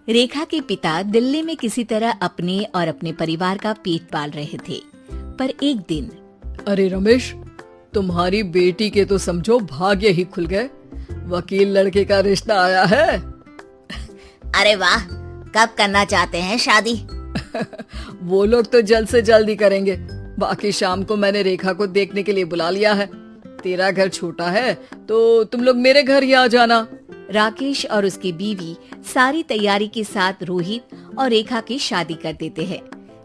रेखा के पिता दिल्ली में किसी तरह अपने और अपने परिवार का पेट पाल रहे थे, पर एक दिन अरे रमेश, तुम्हारी बेटी के तो समझो भाग्य ही खुल गए। वकील लड़के का रिश्ता आया है। अरे वाह, कब करना चाहते हैं शादी? वो लोग तो जल्द से जल्द ही करेंगे। बाकी शाम को मैंने रेखा को देखने के लिए बुला लिया है। तेरा घर छोटा है तो तुम लोग मेरे घर ही आ जाना। राकेश और उसकी बीवी सारी तैयारी के साथ रोहित और रेखा की शादी कर देते हैं।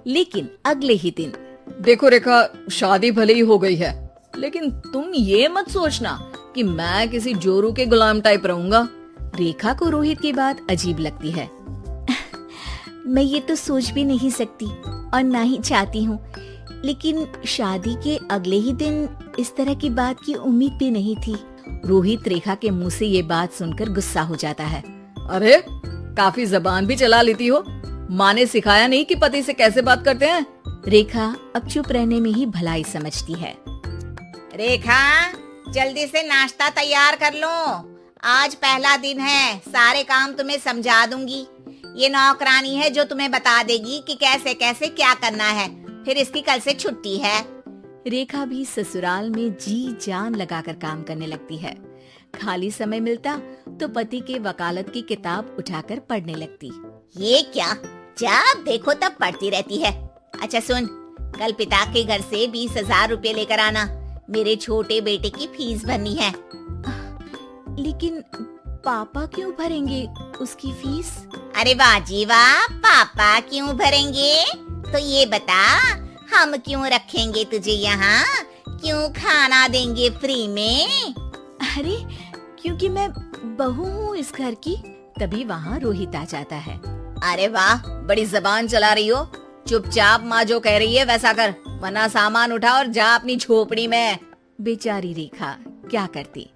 लेकिन अगले ही दिन देखो रेखा, शादी भले ही हो गई है, लेकिन तुम ये मत सोचना कि मैं किसी जोरू के गुलाम टाइप रहूंगा। रेखा को रोहित की बात अजीब लगती है। मैं ये तो सोच भी नहीं सकती और ना ही चाहती हूँ, लेकिन शादी के अगले ही दिन इस तरह की बात की उम्मीद भी नहीं थी। रोहित रेखा के मुंह से ये बात सुनकर गुस्सा हो जाता है। अरे, काफी जबान भी चला लेती हो। माँ ने सिखाया नहीं कि पति से कैसे बात करते हैं? रेखा अब चुप रहने में ही भलाई समझती है। रेखा, जल्दी से नाश्ता तैयार कर लो। आज पहला दिन है, सारे काम तुम्हें समझा दूंगी। ये नौकरानी है जो तुम्हें बता देगी कि कैसे कैसे क्या करना है। फिर इसकी कल से छुट्टी है। रेखा भी ससुराल में जी जान लगाकर काम करने लगती है। खाली समय मिलता तो पति के वकालत की किताब उठाकर पढ़ने लगती। ये क्या, जब देखो तब पढ़ती रहती है। अच्छा सुन, कल पिता के घर से 20,000 रुपए लेकर आना। मेरे छोटे बेटे की फीस भरनी है। लेकिन पापा क्यों भरेंगे उसकी फीस? अरे वाह जी वाह, पापा क्यों भरेंगे? तो ये बता, हम क्यों रखेंगे तुझे यहाँ? क्यों खाना देंगे फ्री में? अरे, क्योंकि मैं बहू हूँ इस घर की। तभी वहाँ रोहित आ जाता है। अरे वाह, बड़ी जबान चला रही हो। चुपचाप माँ जो कह रही है वैसा कर, वरना सामान उठा और जा अपनी झोपड़ी में। बेचारी रेखा क्या करती,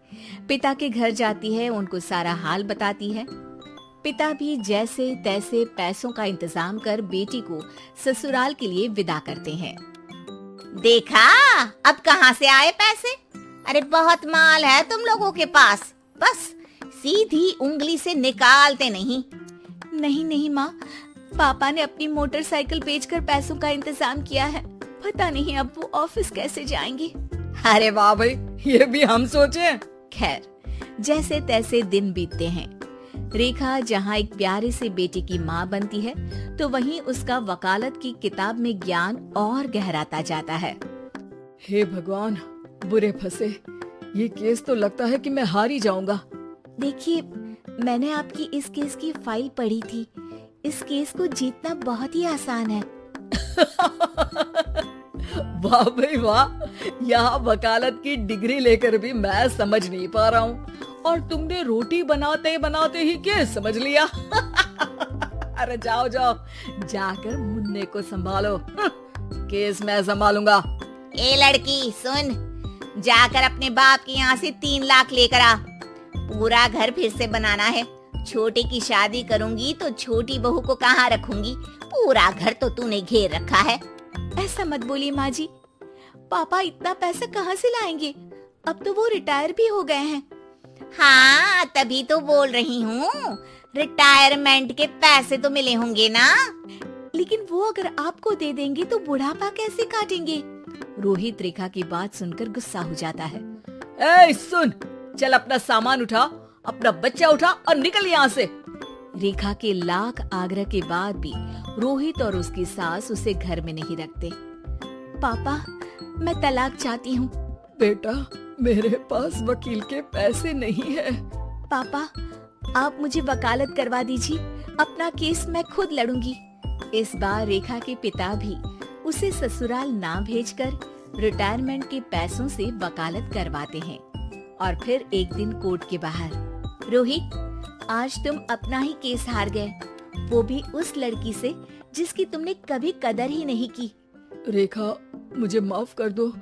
पिता के घर जाती है, उनको सारा हाल बताती है। पिता भी जैसे तैसे पैसों का इंतजाम कर बेटी को ससुराल के लिए विदा करते हैं। देखा, अब कहाँ से आए पैसे? अरे बहुत माल है तुम लोगों के पास, बस सीधी उंगली से निकालते नहीं। नहीं माँ, पापा ने अपनी मोटरसाइकिल बेचकर पैसों का इंतजाम किया है। पता नहीं अब वो ऑफिस कैसे जाएंगे। अरे वाह भाई, ये भी हम सोचे। खैर, जैसे तैसे दिन बीतते हैं। रेखा जहाँ एक प्यारे से बेटे की माँ बनती है, तो वहीं उसका वकालत की किताब में ज्ञान और गहराता जाता है। हे भगवान, बुरे फंसे। ये केस तो लगता है कि मैं हार ही जाऊंगा। देखिए, मैंने आपकी इस केस की फाइल पढ़ी थी। इस केस को जीतना बहुत ही आसान है। वाह भाई वाह, यहाँ वकालत की डिग्री लेकर भी मैं समझ नहीं पा रहा हूँ, और तुमने रोटी बनाते बनाते ही केस समझ लिया। अरे जाओ जाओ, जाकर मुन्ने को संभालो। केस मैं संभालूंगा। ए लड़की सुन, जाकर अपने बाप के यहाँ से 3 लाख लेकर आ। पूरा घर फिर से बनाना है। छोटे की शादी करूंगी तो छोटी बहू को कहाँ रखूंगी? पूरा घर तो तूने घेर रखा है। ऐसा मत बोलिए माँ जी, पापा इतना पैसा कहाँ से लाएंगे? अब तो वो रिटायर भी हो गए हैं। हाँ, तभी तो बोल रही हूँ, रिटायरमेंट के पैसे तो मिले होंगे ना। लेकिन वो अगर आपको दे देंगे तो बुढ़ापा कैसे काटेंगे? रोहित रेखा की बात सुनकर गुस्सा हो जाता है। ए सुन, चल अपना सामान उठा, अपना बच्चा उठा और निकल यहाँ से। रेखा के लाख आग्रह के बाद भी रोहित और उसकी सास उसे घर में नहीं रखते। पापा, मैं तलाक चाहती हूँ। बेटा, मेरे पास वकील के पैसे नहीं है। पापा, आप मुझे वकालत करवा दीजिए, अपना केस मैं खुद लड़ूंगी। इस बार रेखा के पिता भी उसे ससुराल ना भेजकर रिटायरमेंट के पैसों से वकालत करवाते हैं। और फिर एक दिन कोर्ट के बाहर, रोहित, आज तुम अपना ही केस हार गए, वो भी उस लड़की से जिसकी तुमने कभी कदर ही नहीं की। रेखा, मुझे माफ कर दो।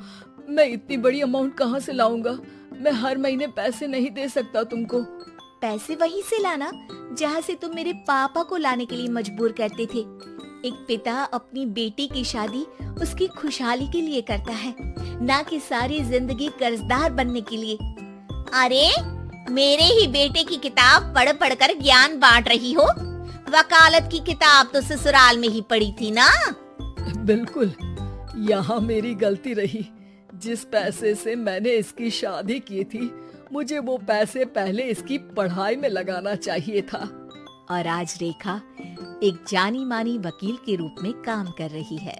मैं इतनी बड़ी अमाउंट कहाँ से लाऊंगा? मैं हर महीने पैसे नहीं दे सकता तुमको। पैसे वहीं से लाना जहाँ से तुम मेरे पापा को लाने के लिए मजबूर करते थे। एक पिता अपनी बेटी की शादी उसकी खुशहाली के लिए करता है, ना कि सारी जिंदगी कर्जदार बनने के लिए। अरे, मेरे ही बेटे की किताब पढ़ पढ़ कर ज्ञान बांट रही हो। वकालत की किताब तो ससुराल में ही पड़ी थी ना। बिल्कुल, यहाँ मेरी गलती रही। जिस पैसे से मैंने इसकी शादी की थी, मुझे वो पैसे पहले इसकी पढ़ाई में लगाना चाहिए था। और आज रेखा एक जानी मानी वकील के रूप में काम कर रही है।